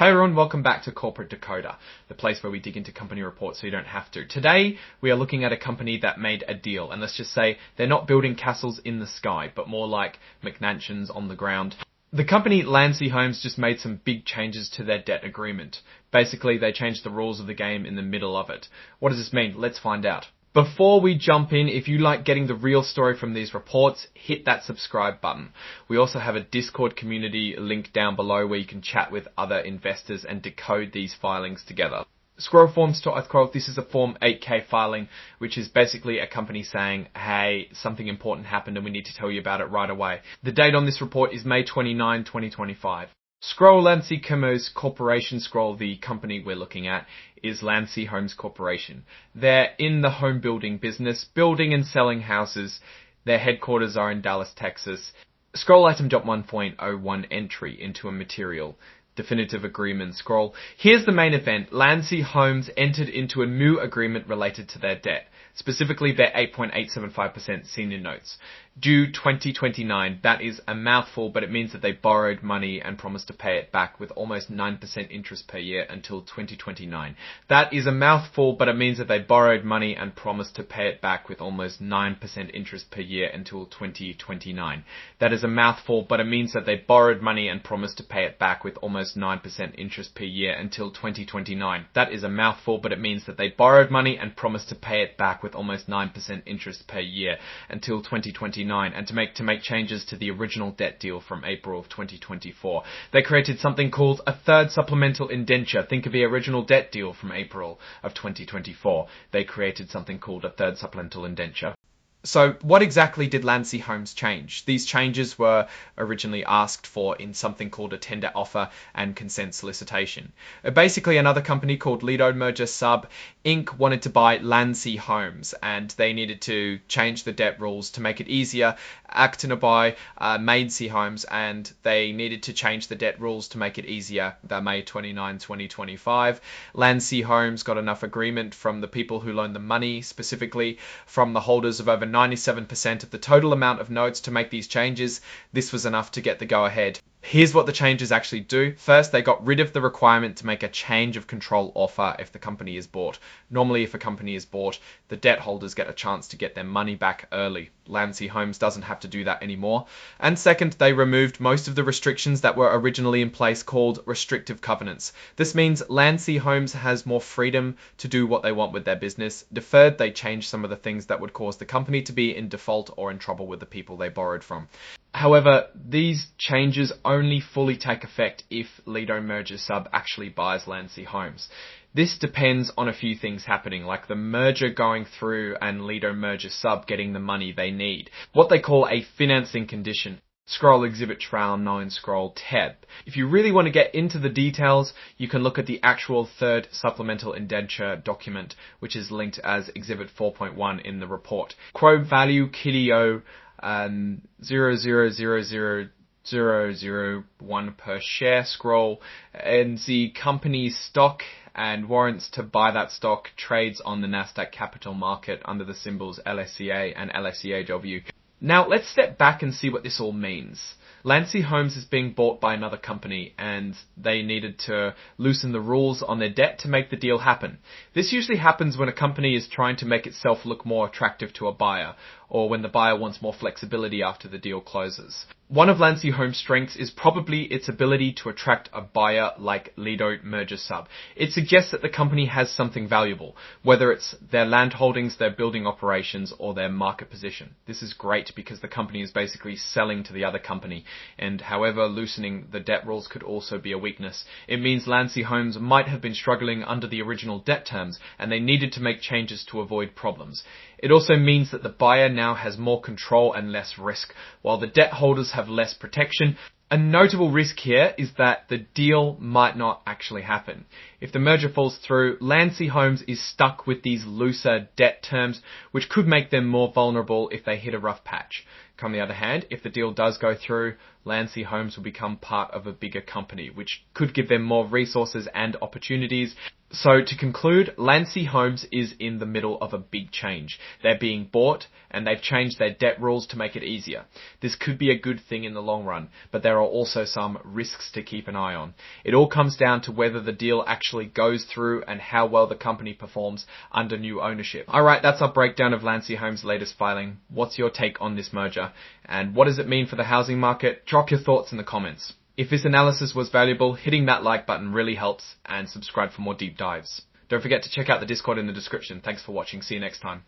Hey everyone, welcome back to Corporate Decoder, the place where we dig into company reports so you don't have to. Today, we are looking at a company that made a deal, and let's just say they're not building castles in the sky, but more like McMansions on the ground. The company Landsea Homes just made some big changes to their debt agreement. Basically, they changed the rules of the game in the middle of it. What does this mean? Let's find out. Before we jump in, if you like getting the real story from these reports, hit that subscribe button. We also have a Discord community link down below where you can chat with other investors and decode these filings together. Scroll forms to Oathcroft. This is a Form 8K filing, which is basically a company saying, hey, something important happened and we need to tell you about it right away. The date on this report is May 29, 2025. Scroll Landsea Commerce Corporation. Scroll, the company we're looking at, is Landsea Homes Corporation. They're in the home building business, building and selling houses. Their headquarters are in Dallas, Texas. Scroll item .1.01 entry into a material. Definitive agreement. Scroll. Here's the main event. Landsea Homes entered into a new agreement related to their debt, specifically their 8.875% senior notes. Due 2029. That is a mouthful, but it means that they borrowed money and promised to pay it back with almost 9% interest per year until 2029. That is a mouthful, but it means that they borrowed money and promised to pay it back with almost 9% interest per year until 2029. That is a mouthful, but it means that they borrowed money and promised to pay it back with almost 9% interest per year until 2029. That is a mouthful, but it means that they borrowed money and promised to pay it back with almost 9% interest per year until 2029, and to make changes to the original debt deal from April of 2024. They created something called a third supplemental indenture. Think of the original debt deal from April of 2024. They created something called a third supplemental indenture. So what exactly did Landsea Homes change? These changes were originally asked for in something called a tender offer and consent solicitation. Basically, another company called Lido Merger Sub Inc. wanted to buy Landsea Homes, and they needed to change the debt rules to make it easier. Actina buy Landsea Homes, and they needed to change the debt rules to make it easier. That May 29, 2025. Landsea Homes got enough agreement from the people who loaned the money, specifically from the holders of over 97% of the total amount of notes to make these changes. This was enough to get the go-ahead. Here's what the changes actually do. First, they got rid of the requirement to make a change of control offer if the company is bought. Normally, if a company is bought, the debt holders get a chance to get their money back early. Landsea Homes doesn't have to do that anymore. And second, they removed most of the restrictions that were originally in place called restrictive covenants. This means Landsea Homes has more freedom to do what they want with their business. Deferred, they changed some of the things that would cause the company to be in default or in trouble with the people they borrowed from. However, these changes only fully take effect if Lido Merger Sub actually buys Landsea Homes. This depends on a few things happening, like the merger going through and Lido Merger Sub getting the money they need. What they call a financing condition. Scroll Exhibit Trial 9, Scroll Tab. If you really want to get into the details, you can look at the actual third supplemental indenture document, which is linked as Exhibit 4.1 in the report. Quo value Kidio 0.0000001 per share. Scroll, and the company's stock and warrants to buy that stock trades on the Nasdaq Capital Market under the symbols LSCA and LSCAW. Now let's step back and see what this all means. Landsea Homes is being bought by another company, and they needed to loosen the rules on their debt to make the deal happen. This usually happens when a company is trying to make itself look more attractive to a buyer, or when the buyer wants more flexibility after the deal closes. One of Landsea Homes' strengths is probably its ability to attract a buyer like Lido Merger Sub. It suggests that the company has something valuable, whether it's their land holdings, their building operations, or their market position. This is great because the company is basically selling to the other company, and however, loosening the debt rules could also be a weakness. It means Landsea Homes might have been struggling under the original debt terms, and they needed to make changes to avoid problems. It also means that the buyer now has more control and less risk, while the debt holders have less protection. A notable risk here is that the deal might not actually happen. If the merger falls through, Landsea Homes is stuck with these looser debt terms, which could make them more vulnerable if they hit a rough patch. On the other hand, if the deal does go through, Landsea Homes will become part of a bigger company, which could give them more resources and opportunities. So to conclude, Landsea Homes is in the middle of a big change. They're being bought and they've changed their debt rules to make it easier. This could be a good thing in the long run, but there are also some risks to keep an eye on. It all comes down to whether the deal actually goes through and how well the company performs under new ownership. Alright, that's our breakdown of Landsea Homes' latest filing. What's your take on this merger? And what does it mean for the housing market? Drop your thoughts in the comments. If this analysis was valuable, hitting that like button really helps, and subscribe for more deep dives. Don't forget to check out the Discord in the description. Thanks for watching. See you next time.